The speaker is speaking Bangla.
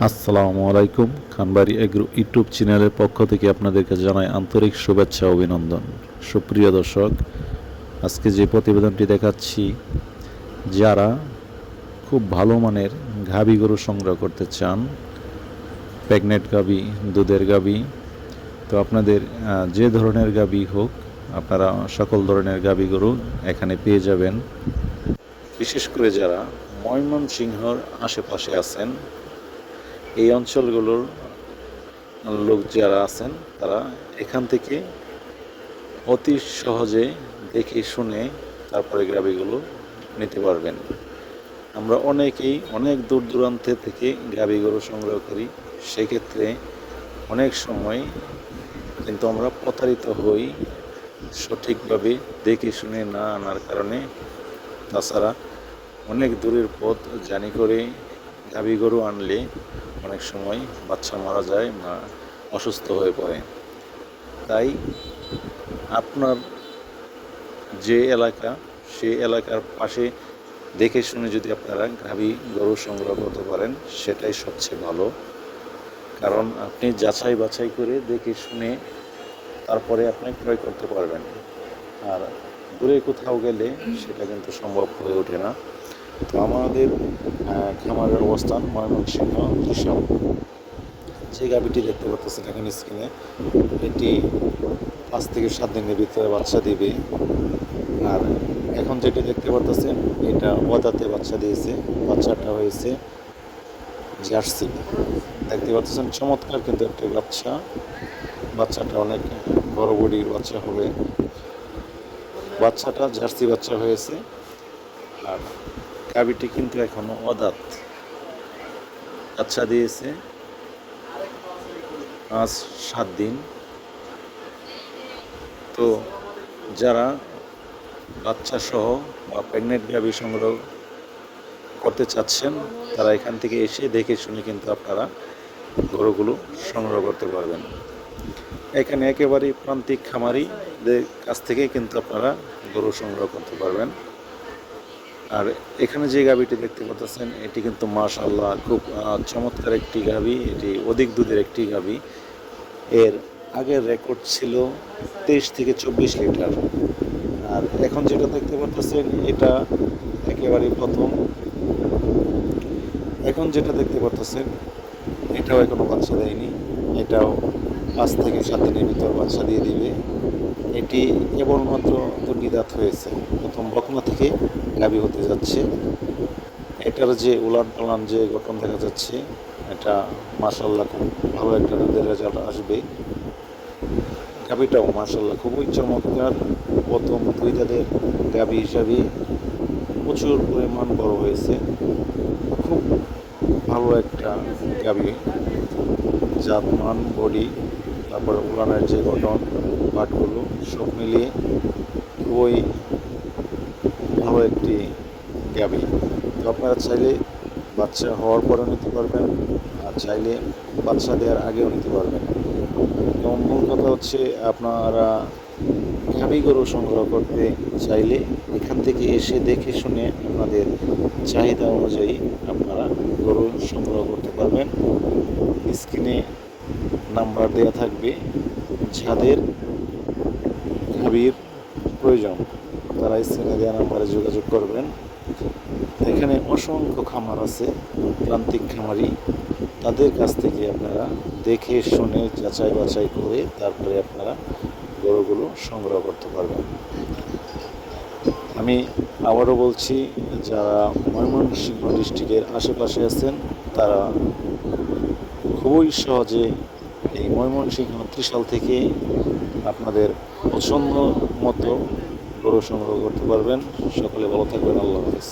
আসসালামু আলাইকুম। খানবাড়ি এগ্রো ইউটিউব চ্যানেলের পক্ষ থেকে আপনাদেরকে জানাই আন্তরিক শুভেচ্ছা ও অভিনন্দন। সুপ্রিয় দর্শক, আজকে যে প্রতিবেদনটি দেখাচ্ছি, যারা খুব ভালো মানের গাভী গরু সংগ্রহ করতে চান, প্রেগনেন্ট গাভী, দুধের গাভী, তো আপনাদের যে ধরনের গাভী হোক, আপনারা সকল ধরনের গাভী গরু এখানে পেয়ে যাবেন। বিশেষ করে যারা ময়মনসিংহর আশেপাশে আছেন, এই অঞ্চলগুলোর লোক যারা আছেন, তারা এখান থেকে অতি সহজে দেখে শুনে তারপরে গাভীগুলো নিতে পারবেন। আমরা অনেকেই অনেক দূর দূরান্তে থেকে গাভী গরু সংগ্রহ করি, সেক্ষেত্রে অনেক সময় কিন্তু আমরা প্রতারিত হই সঠিকভাবে দেখে শুনে না আনার কারণে। তাছাড়া অনেক দূরের পথ জানি করে গাভী গরু আনলে অনেক সময় বাচ্চা মারা যায় বা অসুস্থ হয়ে পড়ে। তাই আপনার যে এলাকা, সেই এলাকার পাশে দেখে শুনে যদি আপনারা গাভী গরু সংগ্রহ করতে পারেন, সেটাই সবচেয়ে ভালো। কারণ আপনি যাচাই বাছাই করে দেখে শুনে তারপরে আপনি ক্রয় করতে পারবেন। আর দূরে কোথাও গেলে সেটা কিন্তু সম্ভব হয়ে ওঠে না। তো আমাদের খামারের অবস্থান ময়মনসিংহ ত্রিশাল। যে গাভীটি দেখতে পাচ্ছেন এখন স্ক্রিনে, এটি 5 থেকে 7 দিনের ভিতরে বাচ্চা দিবে। আর এখন যেটি দেখতে পাচ্ছেন, এটা ওয়াদাতে বাচ্চা দিয়েছে। বাচ্চাটা হয়েছে জার্সি। দেখতে পাচ্ছেন চমৎকার কিন্তু একটা বাচ্চা। বাচ্চাটা অনেক বড় বডির বাচ্চা হবে। বাচ্চাটা জার্সি বাচ্চা হয়েছে। আর গাভীটি কিন্তু এখনো অদাঁত, বাচ্চা দিয়েছে আজ 7 দিন। তো যারা বাচ্চা সহ বা প্রেগনেন্ট গাভী সংগ্রহ করতে চাচ্ছেন, তারা এখান থেকে এসে দেখে শুনে কিন্তু আপনারা গরুগুলো সংগ্রহ করতে পারবেন। এখানে একেবারেই প্রান্তিক খামারিদের কাছ থেকে কিন্তু আপনারা গরু সংগ্রহ করতে পারবেন। আর এখানে যে গাভীটি দেখতে পাচ্ছেন, এটি কিন্তু মাশাআল্লাহ খুব চমৎকার একটি গাভী। এটি অধিক দুধের একটি গাভী। এর আগের রেকর্ড ছিল 23 থেকে 24 লিটার। আর এখন যেটা দেখতে পাচ্ছেন, এটা একেবারেই প্রথম। এখন যেটা দেখতে পাচ্ছেন, এটাও এখনো বাচ্চা দেয়নি। এটাও 5 থেকে 7 দিনের ভিতর বাচ্চা দিয়ে দিবে। এটি কেবলমাত্র 2টি দাঁত হয়েছে, প্রথম বকনা থেকে গাভী হতে যাচ্ছে। এটার যে উলান পালান যে গঠন দেখা যাচ্ছে, এটা মাশাআল্লাহ খুব ভালো একটা দুধের রেজাল্ট আসবে। গাভীটাও মাশাআল্লাহ খুবই চমৎকার। প্রথম 2 দাঁতের গাভী হিসাবে প্রচুর পরিমাণ বড় হয়েছে। খুব ভালো একটা গাভী, জাত মান, বডি, তারপরে উলানের যে গঠন, বাটগুলো সব মিলিয়ে খুবই ভালো একটি গাভী। তো আপনারা চাইলে বাচ্চা হওয়ার পরেও নিতে পারবেন, আর চাইলে বাচ্চা দেওয়ার আগেও নিতে পারবেন। এবং মূল কথা হচ্ছে, আপনারা গাভী গরু সংগ্রহ করতে চাইলে এখান থেকে এসে দেখে শুনে আপনাদের চাহিদা অনুযায়ী আপনারা গরু সংগ্রহ করতে পারবেন। স্ক্রিনে নাম্বার দেওয়া থাকবে, যাদের গাভীর প্রয়োজন তারা স্ক্রিনে দেওয়া নাম্বারে যোগাযোগ করবেন। এখানে অসংখ্য খামার আছে, প্রান্তিক খামারি, তাদের কাছ থেকে আপনারা দেখে শুনে যাচাই বাছাই করে তারপরে আপনারা গরুগুলো সংগ্রহ করতে পারবেন। আমি আবারও বলছি, যারা ময়মনসিংহ ডিস্ট্রিক্টের আশেপাশে আছেন, তারা খুবই সহজে এই ময়মনসিংহ ত্রিশাল থেকে আপনাদের পছন্দ মতো গরু সংগ্রহ করতে পারবেন। সকলে ভালো থাকবেন। আল্লাহ হাফেজ।